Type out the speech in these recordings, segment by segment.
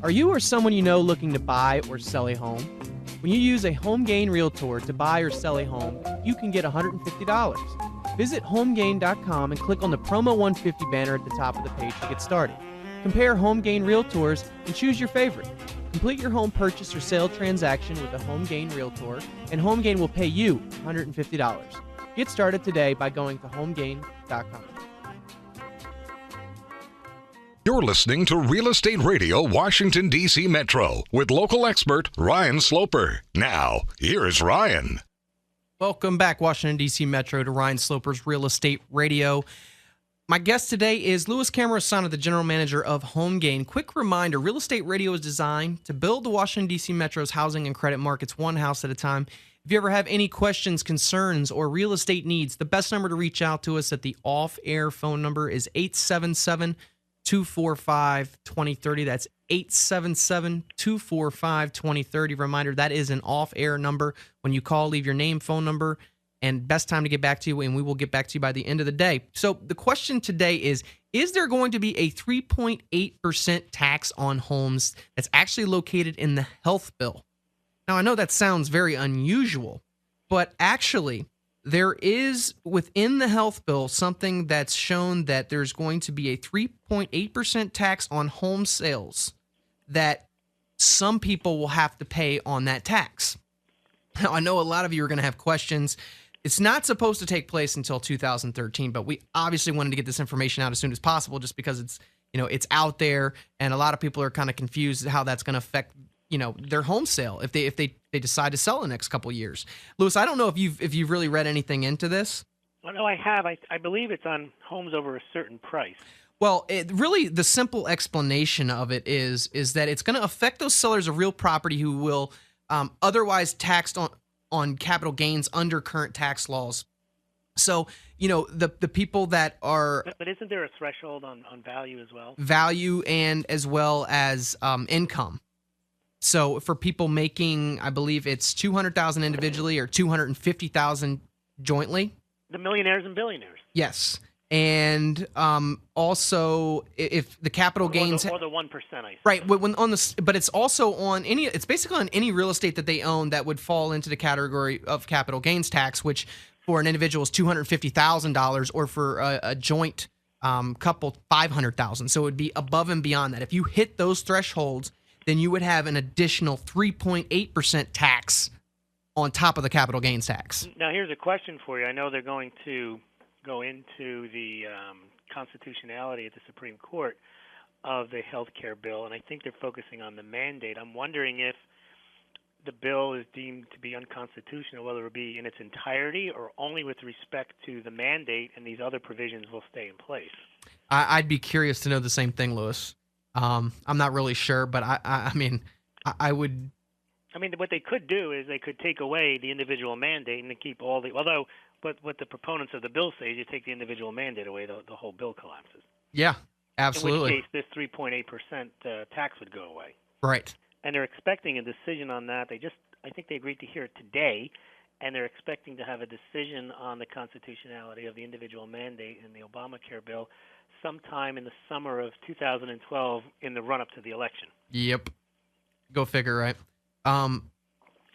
Are you or someone you know looking to buy or sell a home? When you use a HomeGain Realtor to buy or sell a home, you can get $150. Visit homegain.com and click on the Promo 150 banner at the top of the page to get started. Compare HomeGain Realtors and choose your favorite. Complete your home purchase or sale transaction with a HomeGain Realtor, and HomeGain will pay you $150. Get started today by going to homegain.com. You're listening to Real Estate Radio Washington, D.C. Metro with local expert Ryan Sloper. Now, here's Ryan. Welcome back, Washington, D.C. Metro, to Ryan Sloper's Real Estate Radio. My guest today is Louis Cammarosano, the general manager of HomeGain. Quick reminder, Real Estate Radio is designed to build the Washington, D.C. Metro's housing and credit markets one house at a time. If you ever have any questions, concerns, or real estate needs, the best number to reach out to us at the off-air phone number is 877-245-2030. That's 877-245-2030. Reminder, that is an off-air number. When you call, leave your name, phone number, and best time to get back to you, and we will get back to you by the end of the day. So the question today is there going to be a 3.8% tax on homes that's actually located in the health bill? Now, I know that sounds very unusual, but actually, there is within the health bill something that's shown that there's going to be a 3.8% tax on home sales that some people will have to pay on that tax. Now, I know a lot of you are going to have questions. It's not supposed to take place until 2013, but we obviously wanted to get this information out as soon as possible just because it's out there, and a lot of people are kind of confused how that's going to affect their home sale if they decide to sell in the next couple of years. Louis, I don't know if you've really read anything into this. Well, no, I have. I believe it's on homes over a certain price. Well, really, the simple explanation of it is that it's going to affect those sellers of real property who will otherwise taxed on capital gains under current tax laws. So, the people that are... But isn't there a threshold on value as well? Value and as well as income. So for people making, I believe it's $200,000 individually or $250,000 jointly. The millionaires and billionaires. Yes. And also, if the capital gains, or the 1%, right? But it's also on any. It's basically on any real estate that they own that would fall into the category of capital gains tax, which for an individual is $250,000, or for a joint couple $500,000. So it would be above and beyond that. If you hit those thresholds, then you would have an additional 3.8% tax on top of the capital gains tax. Now, here's a question for you. I know they're going to go into the constitutionality at the Supreme Court of the health care bill, and I think they're focusing on the mandate. I'm wondering if the bill is deemed to be unconstitutional, whether it be in its entirety or only with respect to the mandate, and these other provisions will stay in place. I'd be curious to know the same thing, Louis. I'm not really sure, but I would. I mean, what they could do is they could take away the individual mandate and keep all the. Although, but what the proponents of the bill say is you take the individual mandate away, the whole bill collapses. Yeah, absolutely. In which case, this 3.8% tax would go away. Right. And they're expecting a decision on that. I think they agreed to hear it today, and they're expecting to have a decision on the constitutionality of the individual mandate in the Obamacare bill sometime in the summer of 2012 in the run-up to the election. Yep. Go figure, right?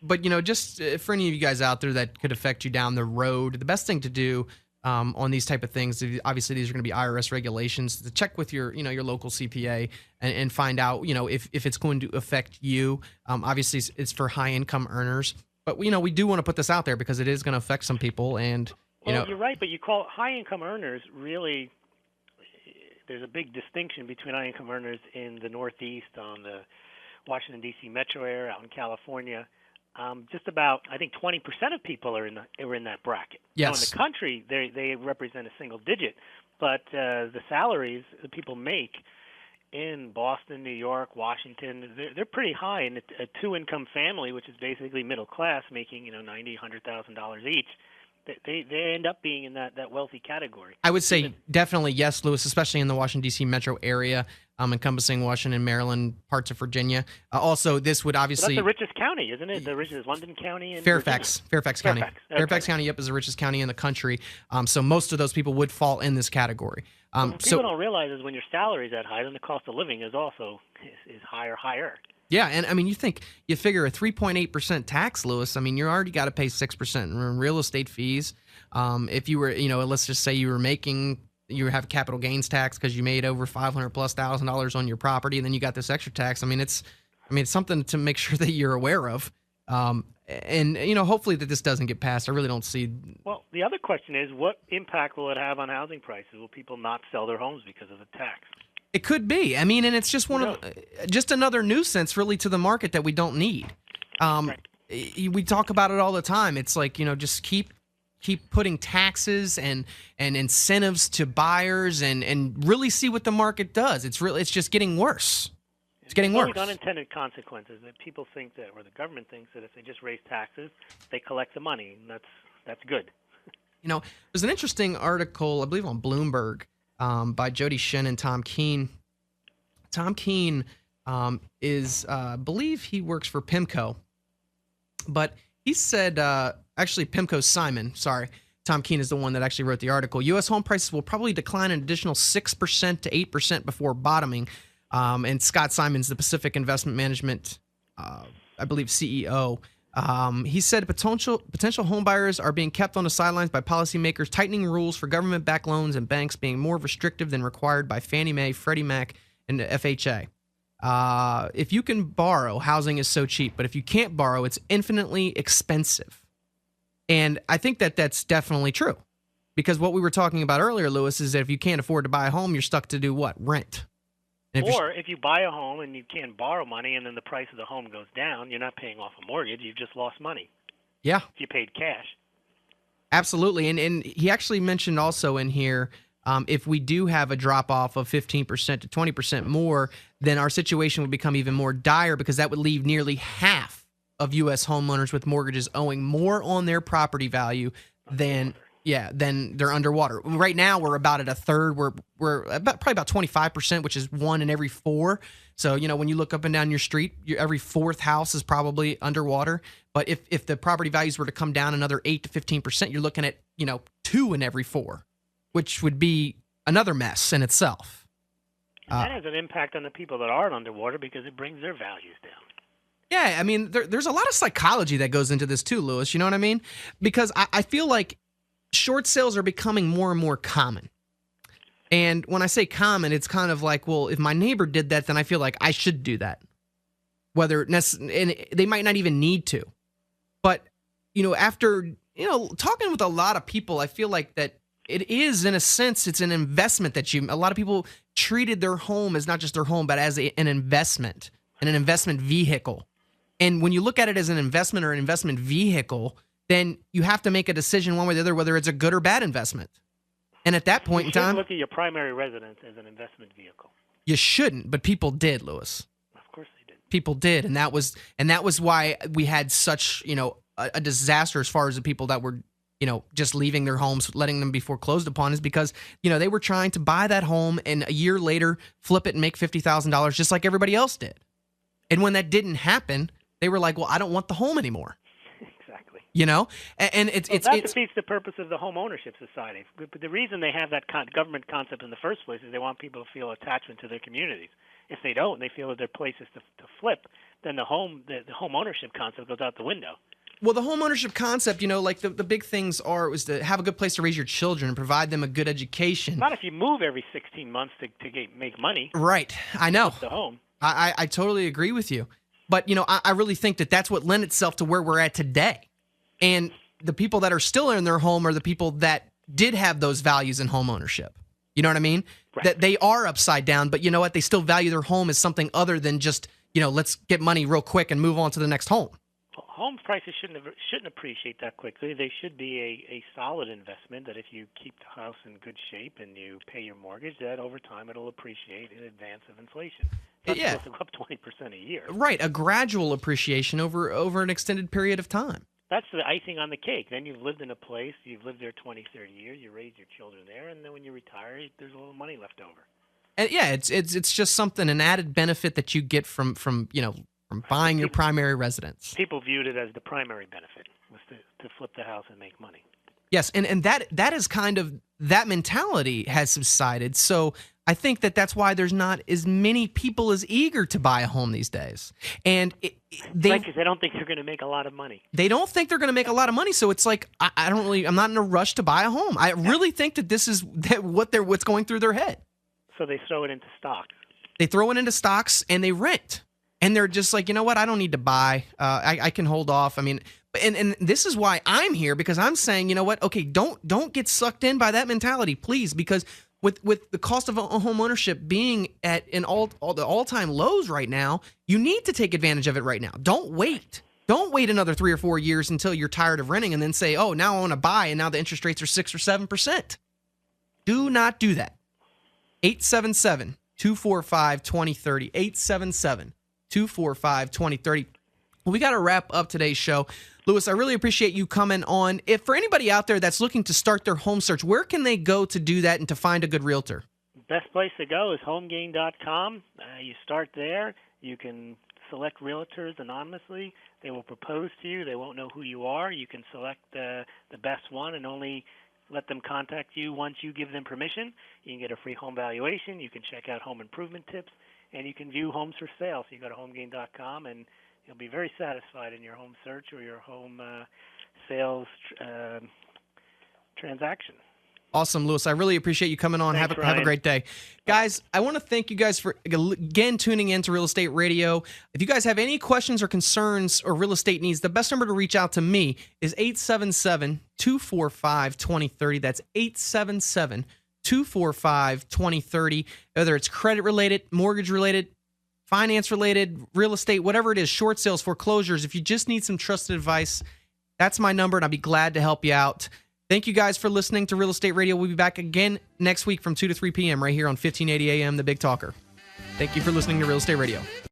But, just for any of you guys out there that could affect you down the road, the best thing to do on these type of things, obviously these are going to be IRS regulations, to check with your local CPA and find out, if it's going to affect you. Obviously, it's for high-income earners. But, we do want to put this out there because it is going to affect some people. And, Well, you're right, but you call high-income earners really... There's a big distinction between high-income earners in the Northeast, on the Washington, D.C. metro area, out in California. Just about, I think, 20% of people are in that bracket. Yes. So in the country, they represent a single digit, but the salaries that people make in Boston, New York, Washington, they're pretty high. And a two-income family, which is basically middle class, making $90,000, $100,000 each. They end up being in that wealthy category. I would say definitely yes, Louis, especially in the Washington, D.C. metro area. encompassing Washington, Maryland, parts of Virginia. Also, this would But obviously that's the richest county, isn't it? The richest is London County and Fairfax County. Fairfax. Okay. Fairfax County, yep, is the richest county in the country. So most of those people would fall in this category. What people don't realize is when your salary is that high, then the cost of living is also is higher. Yeah, and I mean, you figure a 3.8% tax, Louis. I mean, you already got to pay 6% in real estate fees. If you were, let's just say you have capital gains tax because you made over $500,000+ on your property, and then you got this extra tax. It's something to make sure that you're aware of. And hopefully that this doesn't get passed. I really don't see. Well, the other question is, what impact will it have on housing prices? Will people not sell their homes because of the tax? It could be. And it's just just another nuisance really to the market that we don't need. Right. We talk about it all the time. It's like, just keep putting taxes and incentives to buyers and really see what the market does. It's just getting worse. It's getting worse. There's unintended consequences that people think that, or the government thinks that if they just raise taxes, they collect the money, and that's good. There's an interesting article, I believe, on Bloomberg by Jody Shen and Tom Keene. Tom Keene is, I believe he works for PIMCO, but he said, actually PIMCO's Simon, sorry. Tom Keene is the one that actually wrote the article. U.S. home prices will probably decline an additional 6% to 8% before bottoming. And Scott Simon's the Pacific Investment Management, I believe, CEO. He said potential home buyers are being kept on the sidelines by policymakers, tightening rules for government-backed loans and banks being more restrictive than required by Fannie Mae, Freddie Mac, and the FHA. If you can borrow, housing is so cheap, but if you can't borrow, it's infinitely expensive. And I think that that's definitely true, because what we were talking about earlier, Louis, is that if you can't afford to buy a home, you're stuck to do what? Rent. Or if you buy a home and you can't borrow money and then the price of the home goes down, you're not paying off a mortgage, you've just lost money. Yeah. If you paid cash. Absolutely. And he actually mentioned also in here, if we do have a drop-off of 15% to 20% more, then our situation would become even more dire, because that would leave nearly half of U.S. homeowners with mortgages owing more on their property value than they're underwater. Right now, we're about at a third. We're probably about 25%, which is 1 in every 4. So, when you look up and down your street, every 4th house is probably underwater. But if the property values were to come down another 8 to 15%, you're looking at, 2 in every 4, which would be another mess in itself. And that has an impact on the people that aren't underwater, because it brings their values down. Yeah, there's a lot of psychology that goes into this too, Louis. You know what I mean? Because I feel like short sales are becoming more and more common. And when I say common, it's kind of like, well, if my neighbor did that, then I feel like I should do that. And they might not even need to. But, after, talking with a lot of people, I feel like that it is, in a sense, it's an investment that a lot of people treated their home as not just their home, but as an investment and an investment vehicle. And when you look at it as an investment or an investment vehicle, then you have to make a decision one way or the other, whether it's a good or bad investment. And at that point in time, look at your primary residence as an investment vehicle. You shouldn't, but people did, Louis. Of course they did. People did, and that was why we had such, a disaster as far as the people that were, just leaving their homes, letting them be foreclosed upon, is because, they were trying to buy that home and a year later flip it and make $50,000 just like everybody else did. And when that didn't happen, they were like, well, I don't want the home anymore. Exactly. And that defeats the purpose of the home ownership society. But the reason they have that government concept in the first place is they want people to feel attachment to their communities. If they don't, they feel that their place is to flip, then the home ownership concept goes out the window. Well, the home ownership concept, like the big things was to have a good place to raise your children and provide them a good education. Not if you move every 16 months to make money. Right. I know. The home. I totally agree with you. But, I really think that that's what lent itself to where we're at today. And the people that are still in their home are the people that did have those values in home ownership. You know what I mean? Right. That they are upside down, but you know what? They still value their home as something other than just, let's get money real quick and move on to the next home. Home prices shouldn't appreciate that quickly. They should be a solid investment that if you keep the house in good shape and you pay your mortgage, that over time it'll appreciate in advance of inflation. It's not supposed to go up 20% a year. Right, a gradual appreciation over an extended period of time. That's the icing on the cake. Then you've lived in a place, you've lived there 20, 30 years, you raised your children there, and then when you retire, there's a little money left over. And yeah, it's just something, an added benefit that you get from buying your primary residence. People viewed it as the primary benefit was to flip the house and make money. Yes, and that is kind of, that mentality has subsided. So I think that's why there's not as many people as eager to buy a home these days. And because they don't think they're going to make a lot of money. They don't think they're going to make a lot of money. So it's like, I'm not in a rush to buy a home. I really think that this is what's going through their head. So they throw it into stocks. They throw it into stocks and they rent. And they're just like, you know what? I don't need to buy. I can hold off. I mean, and this is why I'm here, because I'm saying, you know what? Okay, don't get sucked in by that mentality, please, because with the cost of home ownership being at the all-time lows right now, you need to take advantage of it right now. Don't wait. Don't wait another 3 or 4 years until you're tired of renting and then say, oh, now I want to buy, and now the interest rates are 6 or 7%. Do not do that. 877-245-2030. 877-245-2030. Well, we got to wrap up today's show. Louis, I really appreciate you coming on. If for anybody out there that's looking to start their home search, where can they go to do that and to find a good realtor? Best place to go is homegain.com. You start there. You can select realtors anonymously. They will propose to you. They won't know who you are. You can select the best one and only let them contact you once you give them permission. You can get a free home valuation. You can check out home improvement tips, and you can view homes for sale. So you go to homegain.com, and you'll be very satisfied in your home search or your home sales transaction. Awesome, Louis. I really appreciate you coming on. Thanks, Have a great day. Guys, I want to thank you guys for, again, tuning in to Real Estate Radio. If you guys have any questions or concerns or real estate needs, the best number to reach out to me is 877-245-2030. That's 877-245-2030. Whether it's credit-related, mortgage-related, finance-related, real estate, whatever it is, short sales, foreclosures, if you just need some trusted advice, that's my number, and I'll be glad to help you out. Thank you guys for listening to Real Estate Radio. We'll be back again next week from 2 to 3 p.m. right here on 1580 AM, The Big Talker. Thank you for listening to Real Estate Radio.